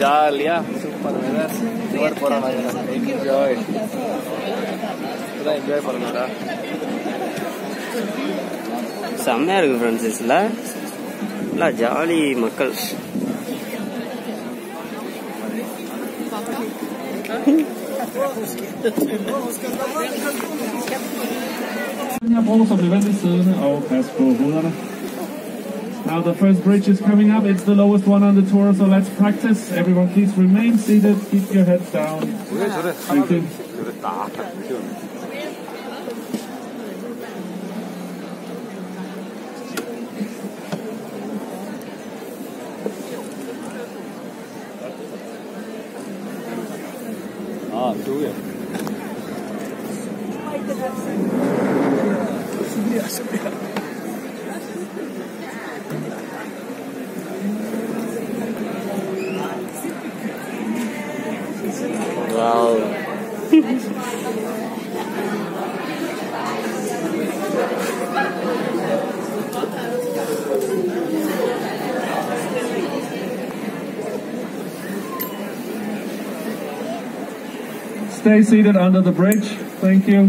ஜாலியா super weather river போறோம். Enjoy enjoy பண்ணுறா. செம்மையா இருக்கு ஃப்ரெண்ட்ஸ். இல்லை ஜாலி மக்கள். Jeg bruger som nødvendigt siddende og pas på hovederne. Now the first bridge is coming up. It's the lowest one on the tour, so let's practice. Everyone please remain seated. Keep your heads down. Thank you. Do it. Wow. Stay seated under the bridge. Thank you.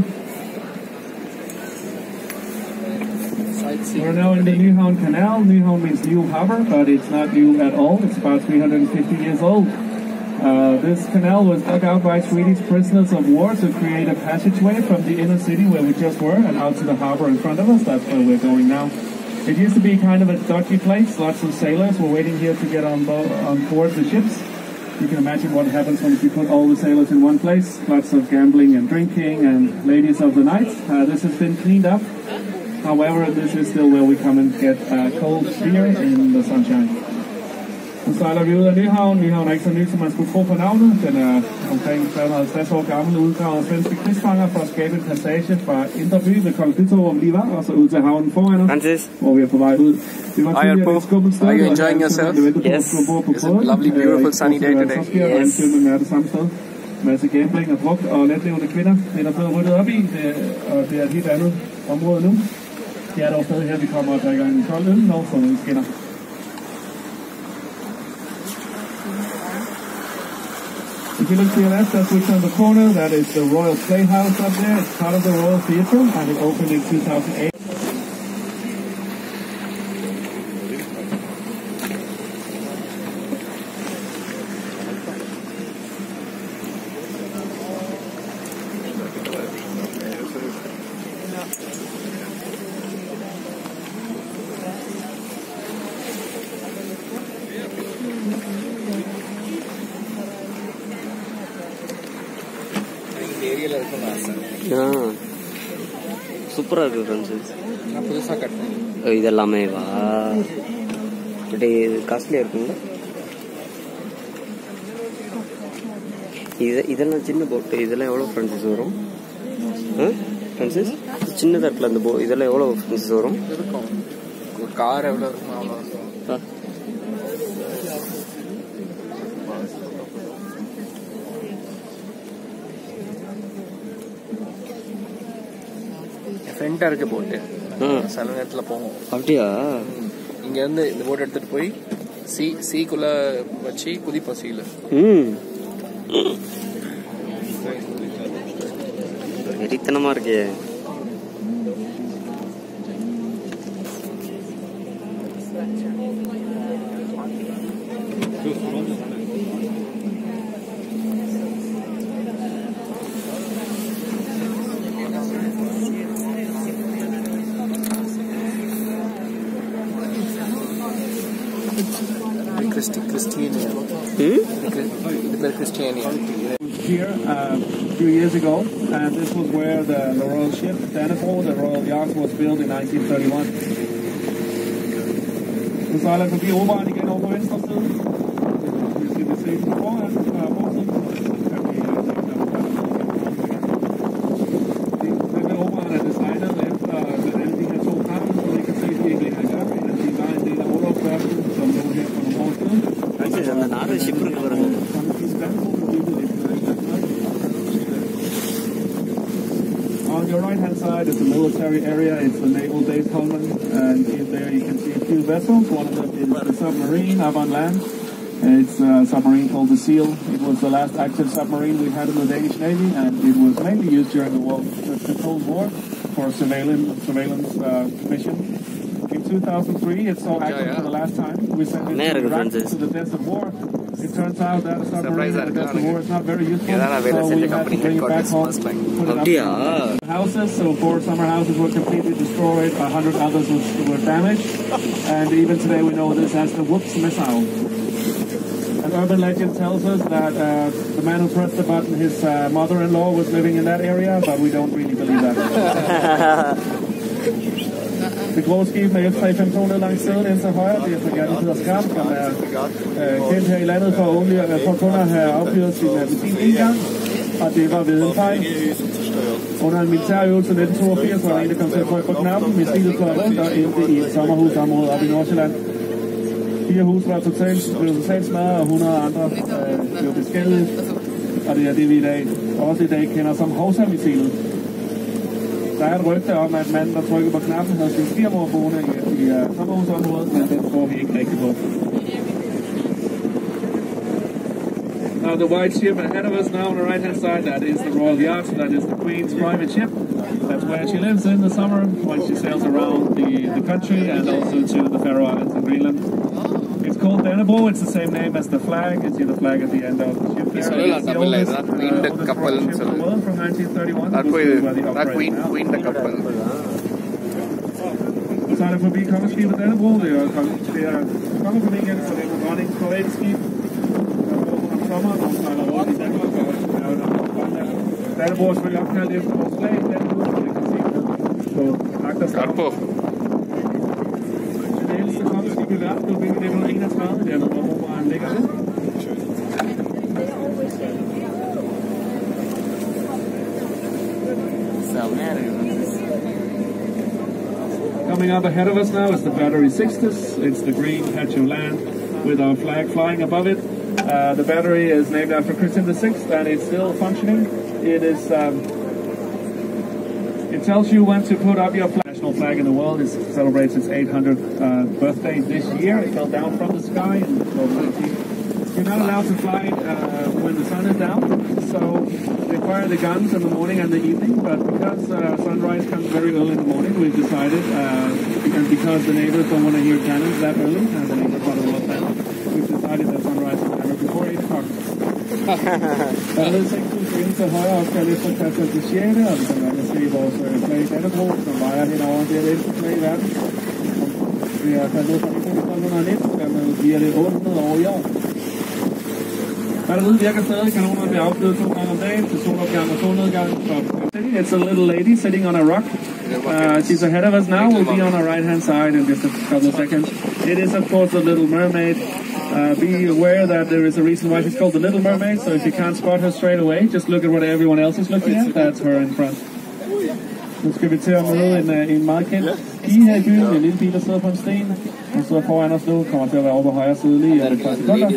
We're now in the Nyhavn Canal. Nyhavn means new harbor, but it's not new at all. It's about 350 years old. This canal was dug out by Swedish prisoners of war to create a passageway from the inner city where we just were and out to the harbor in front of us. That's where we're going now. It used to be kind of a dodgy place. Lots of sailors were waiting here to get on board the ships. You can imagine what happens when you put all the sailors in one place. Lots of gambling and drinking and ladies of the night. This has been cleaned up. However, this is still where we come and get cold beer in the sunshine. Nu sejler vi ud af Nyhavn. Nyhavn er ikke så nyt, som man skulle tro på navnet. Den er omkring 350 år gammel, udgravet svenske krigsfanger for at skabe en passage fra Indre By ved Kong Bytorv, hvor vi lige var, og så ud til havnen foran os, hvor vi er på vej ud. Det var tidligere et skummelt sted. Are you enjoying yourself? Yes. It's a lovely, beautiful sunny day today. Yes. Med det samme sted. Masse gambling og druk og letlevende kvinder. Det er der blevet ryddet op i, og det er et helt andet område nu. Det er dog stadig her, vi kommer og drikker en kold øl, når solen skinner. If you look to your left, as we turn the corner, that is the Royal Playhouse up there. It's part of the Royal Theatre, and it opened in 2008. சூப்பரா இருக்கு ஃப்ரெண்ட்ஸ். நான் புதுசா கட்டணும். இதெல்லாமே வா பட் இது காஸ்ட்லியா இருக்குங்களா? இதெல்லாம் சின்ன போட்டு இதெல்லாம் எவ்வளோ ஃப்ரெண்ட்ஸ் வரும்? ஃப்ரெண்ட்ஸ் சின்னதாக இருக்குல்ல அந்த இதெல்லாம் எவ்வளோ ஃப்ரெண்ட்ஸ் வரும்? இருக்கும் ஒரு கார் எவ்வளோ இருக்கும் அவ்வளோ. ஃப்ரெண்டாக இருக்க போட்டு சில நேரத்தில் போவோம். அப்படியா? இங்கேருந்து இந்த போட் எடுத்துகிட்டு போய் சீக்குள்ளே வச்சு குதிப்போம் சீல. வெறித்தனமா இருக்கே. Christiania. Here a few years ago, and this was where the royal ship Dannebrog, the royal yacht, was built in 1931. Nu sejler forbi Oberhaugen igen over på venstre side. Vi skal se den foran forsiden. Den Oberhaugen er designet efter alle de her to kampe, så I kan se, at de ikke længere gør, at de var en del af Orlogsværftet, som lå her for nogle år siden. அந்த நாடு ஷிப் இருக்கு பாருங்க. On your right hand side is the military area. It's the naval base Holmen, and in there you can see a few vessels. One of them is the submarine up on land, It's a submarine called the Seal. It was the last active submarine we had in the Danish Navy, and it was mainly used during the Cold War for surveillance mission. In 2003, it saw action for the last time. We sent it to Iraq to the depths of war. It turns out that a submarine in the depths of war is not very useful, so we had to bring it back home, put it up in houses. So 4 summer houses were completely destroyed, 100 others were damaged, and even today we know this as the Whoops missile. An urban legend tells us that the man who pressed the button, his mother-in-law was living in that area, but we don't really believe that. Det grå skib med F-352 langs siden ind til højre, det er fregatten hedder Skarp, som er kendt her i landet for kun at have affyret sin missil en gang, og det var ved en fejl. Under en militærøvelse i 1982 var der en, der kom til at trykke på knappen, missilet fløj rundt og endte i et sommerhusområde oppe i Nordsjælland. 4 huse var blev totalt smadret, og 100 andre blev beskadiget, og det er det, vi også i dag kender som Hovsa-missilet. Der er et rygte om, at manden, der trykker på knappen, havde sin svigermor boende i sommerhusområdet, men den tror vi ikke rigtig på. Now the white ship ahead of us now on the right hand side, that is the Royal Yacht, that is the Queen's private ship. That's where she lives in the summer when she sails around the country and also to the Faroe Islands and Greenland. It's called Dannebrog. It's the same name as the flag. You see the flag at the end of the ship there. It's the oldest ship in the world from 1931. Queen the couple. Og så er det forbi kongeskibet Dannebrog. Det er kongefamilien, så det er en dronning privat skib. Om sommeren, når hun sejler rundt i Danmark, og Dannebrog er selvfølgelig opkaldt efter vores flag. Dannebrog, så det kan se på agterstappen. Det ældste kongeskib i verden blev bygget i 1931, dernede hvor operaen ligger det. Coming up ahead of us now is the Battery Sixtus. It's the green patch of land with our flag flying above it. The battery is named after Christian VI, and it's still functioning. It is. It tells you when to put up your national flag in the world. It celebrates its 800th birthday this year. It fell down from the sky in 1219. You're not allowed to fly when the sun is down, so they fire the guns in the morning and the evening, but because sunrise comes very early in the morning, we've decided, and because the neighbors don't want to hear cannons that early, and the neighbors want to watch that, we've decided that sunrise is never before 8 o'clock. Der er ved 6.000 inden til højre opkald efter Christian VI, og vi kan se vores flag i Dannebrog, som vejer henover det ældste flag i verden. Vi er faldet ned fra 1219, og dermed bliver det 800 år i år. Batteriet virker stadig. Kanonerne bliver affyret 2 gange om dagen til solopgang og solnedgang. It's a little lady sitting on a rock. She's ahead of us now. We'll be on our right hand side in just a couple of seconds. It is of course the Little Mermaid. Be aware that there is a reason why she's called the Little Mermaid, so if you can't spot her straight away, just look at what everyone else is looking at. That's her in front. Nu skal vi til at møde en meget kendt pige her i byen. En lille pige, der sidder på en sten. Hun sidder foran os nu, kommer til at være over på højre side lige om et par sekunder.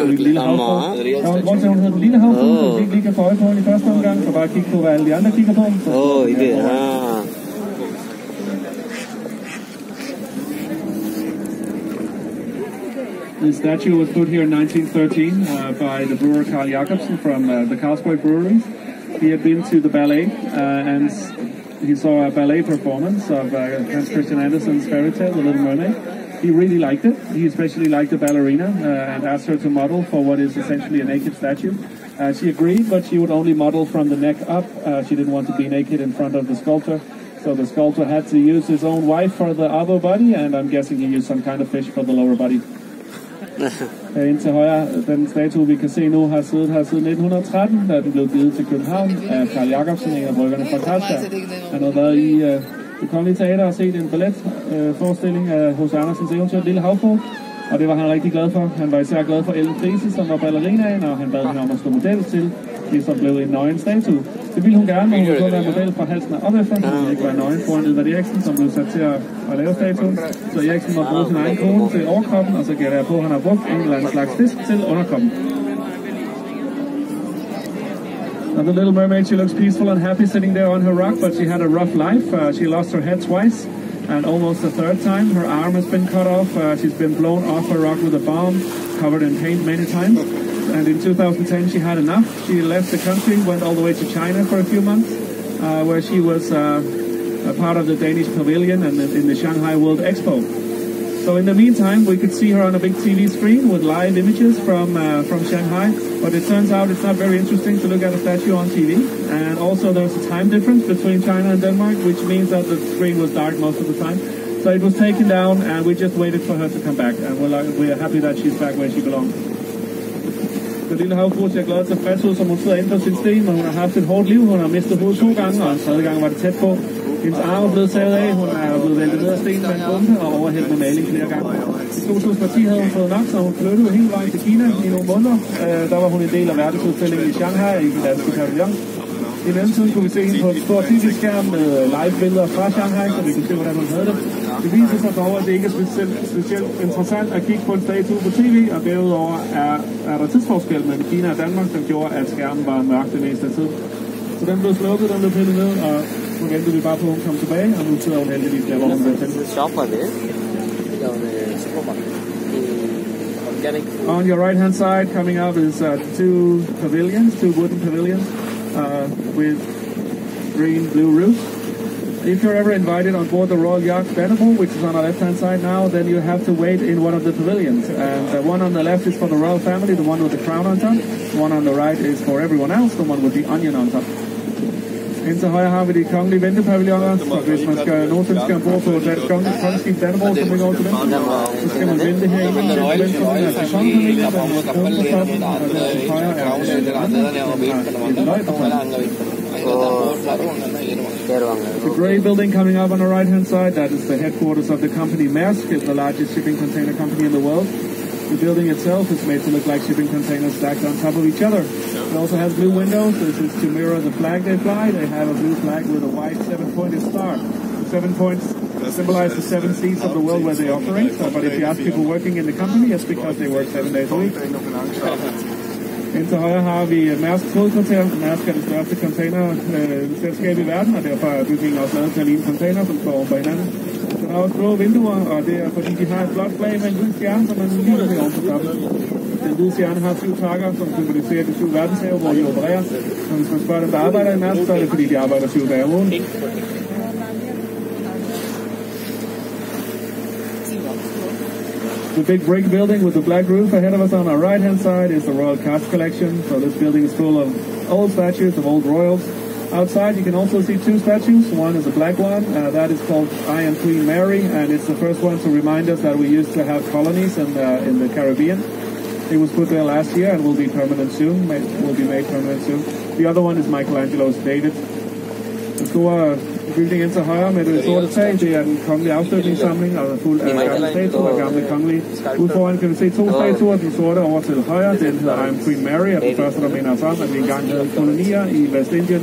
Det lille havfru. Der er en grund til, at hun hedder den lille havfru, så vi ikke lige kan få øje på hende i første omgang, så bare kigge på, hvad alle de andre kigger på. The statue was put here in 1913 by the brewer Carl Jacobsen from the Carlsberg Breweries. He had been to the ballet and he saw a ballet performance of Hans Christian Andersen's fairy tale, The Little Mermaid. He really liked it. He especially liked the ballerina and asked her to model for what is essentially a naked statue. She agreed, but she would only model from the neck up. She didn't want to be naked in front of the sculptor. So the sculptor had to use his own wife for the upper body, and I'm guessing he used some kind of fish for the lower body. Indtil højre, den statue vi kan se nu har siddet her siden 1913, da den blev givet til København af Carl Jacobsen, en af bryggerne fra Carlsberg. Han havde været i Det Kongelige Teater og set en balletforestilling af H.C. Andersens eventyr Lille Havfru, og det var han rigtig glad for. Han var især glad for Ellen Friese, som var ballerinaen, og han bad hende om at stå model til det, som blev en nøgen statue. Det ville hun gerne, men hun ville kun være model fra halsen og op efter. Hun ville ikke være nøgen foran Edvard Eriksen, som blev sat til at lave statuen. Så Eriksen må bruge sin egen kone til overkroppen, og så gætter jeg på, at han har brugt en eller anden slags fisk til underkroppen. Now the Little Mermaid, she looks peaceful and happy sitting there on her rock, but she had a rough life. She lost her head twice. And almost the third time, her arm has been cut off. She's been blown off a rock with a bomb, covered in paint many times. And in 2010, she had enough. She left the country, went all the way to China for a few months, where she was a part of the Danish pavilion and in the Shanghai World Expo. So in the meantime, we could see her on a big TV screen with live images from Shanghai. But it turns out it's not very interesting to look at a statue on TV. And also there's a time difference between China and Denmark, which means that the screen was dark most of the time. So it was taken down, and we just waited for her to come back. And we're happy that she's back where she belongs. Så lille havfru ser glad tilfreds ud, som hun sidder inde på sin sten, og hun har haft et hårdt liv. Hun har mistet hovedet 2 gange, og en tredje gang var det tæt på. Hendes arm er blevet taget af, hun er blevet væltet ned af stenen med en bombe og overhældt med maling flere gange. I 2010 havde hun fået nok, så hun flyttede hele vejen til Kina i nogle måneder. Der var hun en del af verdensudstillingen i Shanghai i den danske pavillon. I mellemtiden kunne vi se hende på et stort tv-skærm med live-billeder fra Shanghai, så vi kunne se, hvordan hun havde det. Det viser sig dog, at det ikke er specielt interessant at kigge på en statue på tv, og derudover er der tidsforskel mellem Kina og Danmark, som gjorde, at skærmen var mørk det meste af tiden. Så den blev slukket, den blev pillet ned, og nu ventede vi bare på, at hun kom tilbage, og nu sidder hun heldigvis der, hvor hun blev tændt. On your right hand side, coming up is 2 wooden pavilions with green-blue roofs. If you're ever invited on board the Royal Yacht Venable, which is on our left-hand side now, then you have to wait in one of the pavilions. And the one on the left is for the royal family, the one with the crown on top. The one on the right is for everyone else, the one with the onion on top. Indtil højre har vi de kongelige ventepavilloner, så hvis man skal nogensinde skal ombord på et kongeskib Dannebrog, så vi går til dem, så skal man vente her i ventepavilloner til kongefamilien, og kronforstoppen, og til højre er et løjtepand. The grey building coming up on the right-hand side, that is the headquarters of the company Maersk. It's the largest shipping container company in the world. The building itself is made to look like shipping containers stacked on top of each other. It also has blue windows. This is to mirror the flag they fly. They have a blue flag with a white 7-pointed star. The 7 points symbolize the 7 seas of the world where they operate. But if you ask people working in the company, it's because they work 7 days a week. Indtil højre har vi Mærsk hovedkvarter. Mærsk er det største containerselskab i verden, og derfor er bygningen også lavet til at ligne container, som står på hinanden. Så der er også blå vinduer, og det er fordi de har et blåt flag med en hvid stjerne, som man lige ser oven på toppen. Den hvide stjerne har 7 takker, som symboliserer de 7 verdenshave, hvor de opererer. Og hvis man spørger dem, der arbejder i Mærsk, så er det fordi, de arbejder 7 dage om ugen. The big brick building with the black roof ahead of us on our right-hand side is the Royal Couch Collection. So this building is full of old statues of old royals. Outside you can also see 2 statues. One is a black one. That is called I Am Queen Mary, and it's the first one to remind us that we used to have colonies in the Caribbean. It was put there last year and will be permanent soon. Will be made permanent soon. The other one is Michelangelo's David. Den store bygning ind til højre med det sorte tag, det er den kongelige afstøtningssamling, og fuld af gamle statuer og gamle kongelige. Ude foran kan vi se 2 statuer, den sorte over til højre, den hedder I Am Queen Mary, er den første, der minder os om, at vi engang havde kolonier i Vestindien.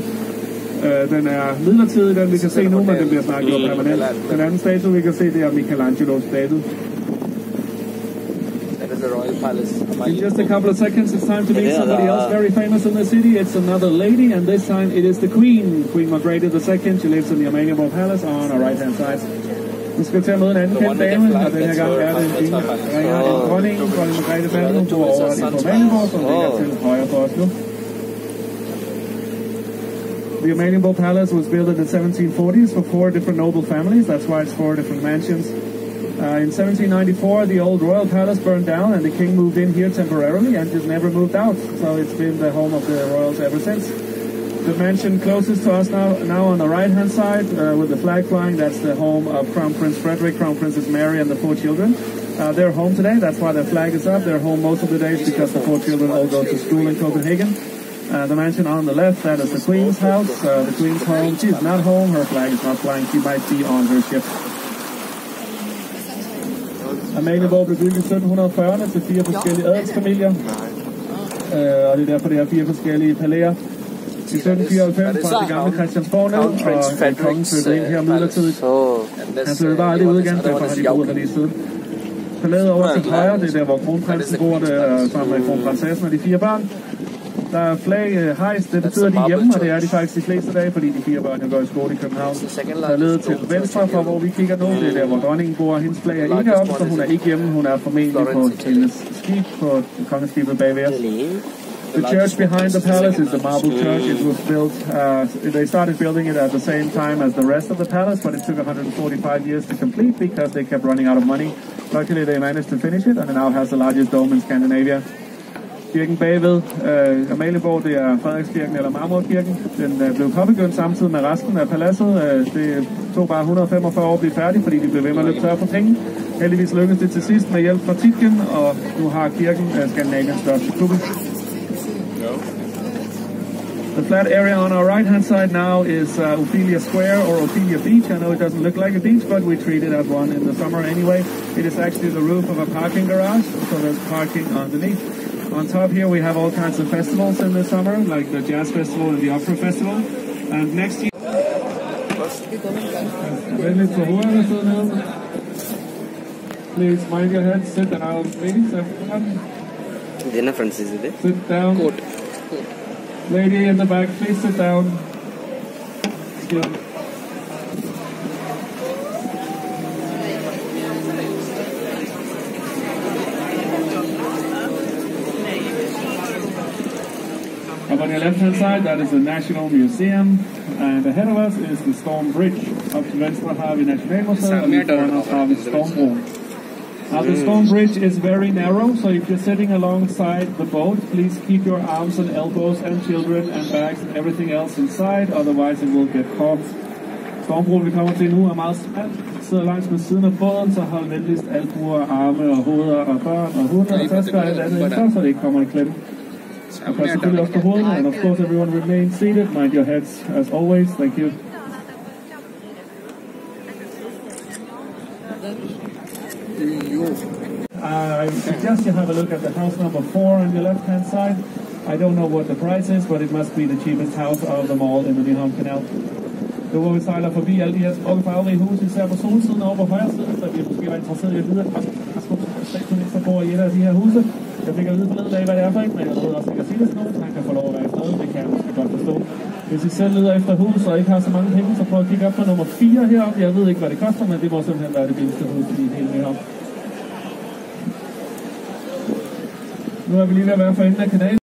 Den er midlertidig, den vi kan se nu, men den bliver snart gjort permanent. Den anden statue, vi kan se, det er Michelangelo's David. The Royal Palace. In just a couple of seconds, it's time to meet somebody else very famous in the city. It's another lady, and this time it is the Queen, Queen Margrethe II. She lives in the Amalienborg Palace on our right-hand side. Vi skal til at møde en anden kendt dame, og den her gang er det en dronning, dronning Margrethe II, hun bor over i Amalienborg, som ligger til højre for os nu. The Amalienborg Palace was built in the 1740s for 4 different noble families. That's why it's 4 different mansions. In 1794, the old royal palace burned down, and the king moved in here temporarily and just never moved out. So it's been the home of the royals ever since. The mansion closest to us now on the right-hand side, with the flag flying, that's the home of Crown Prince Frederik, Crown Princess Mary, and the 4 children. They're home today. That's why their flag is up. They're home most of the days because the 4 children all go to school in Copenhagen. The mansion on the left, that is the Queen's house, the Queen's home. She's not home. Her flag is not flying. She might be on her ship. Amalienborg blev bygget i 1740'erne til 4 forskellige adelsfamilier, og det er derfor, det er 4 forskellige palæer. I 1794 var det gamle Christiansborg ned, og kongen flyttede ind her midlertidigt. Han flyttede bare aldrig ud igen, derfor har de boet der lige siden. Palæet over til højre, det er der, hvor kronprinsen bor, sammen med kronprinsessen og de 4 børn. Der er flag hejst, det betyder, at de er hjemme, og det er de faktisk de fleste dage, fordi de 4 børn, der går i skole i København. Der er ledet til venstre for, hvor vi kigger nu. Det er der, hvor dronningen bor. Hendes flag er ikke op, så hun er ikke hjemme. Hun er formentlig på hendes skib, på kongeskibet bagved os. The church behind the palace is the marble church. It was built, they started building it at the same time as the rest of the palace, but it took 145 years to complete because they kept running out of money. Luckily, they managed to finish it, and it now has the largest dome in Scandinavia. Kirken bagved, Amalieborg, det er Frederikskirken eller Marmorkirken. Den blev påbegyndt samtidig med resten af paladset. Det tog bare 145 år at blive færdig, fordi de blev ved med at løbe tør for penge. Heldigvis lykkedes det til sidst med hjælp fra Tietgen, og nu har kirken Skandinaviens største kuppel. The flat area on our right-hand side now is Ophelia Square or Ophelia Beach. I know it doesn't look like a beach, but we treat it as one in the summer anyway. It is actually the roof of a parking garage, so there's parking underneath. On top here we have all kinds of festivals in the summer, like the Jazz Festival and the Opera Festival. And next year... Please mind your head, sit down, ladies. Dinner friends, is it? Sit down. Coat. Lady in the back, please sit down. Still. Up on your left-hand side, that is the National Museum, and ahead of us is the Storm Bridge. Up to venstre har vi Nationalmuseet, og lige foran os har vi Stormbroen. Now the Storm Bridge is very narrow, so if you're sitting alongside the boat, please keep your arms and elbows and children and bags and everything else inside, otherwise it will get caught. Stormbroen vi kommer til nu er meget smalt. Sidder langs med siden af båden, så hold venligst albuer, arme og hoveder og børn og hunde og tasker og alt andet indenfor, så det ikke kommer i klemme. Og pas selvfølgelig også på hovederne, and of course everyone remain seated, mind your heads as always, thank you. I suggest you have a look at the house number 4 on your left-hand side. I don't know what the price is, but it must be the cheapest house out of them all in the Nyhavn Canal. Nu hvor vi sejler forbi alle de her smukke farverige huse, især på solsiden over på højre side, så vi måske være interesseret i at vide, at statsminister bor i et af de her huse. Jeg fik at vide forleden dag, hvad det er for et, men jeg ved også ikke at sige det sådan noget, så han kan få lov at være i fred. Det kan jeg måske godt forstå. Hvis I selv leder efter hus og ikke har så mange penge, så prøv at kigge op på nummer 4 heroppe. Jeg ved ikke, hvad det koster, men det må simpelthen være det billigste hus i hele Nyhavn. Nu er vi lige ved at være for enden af kanalen.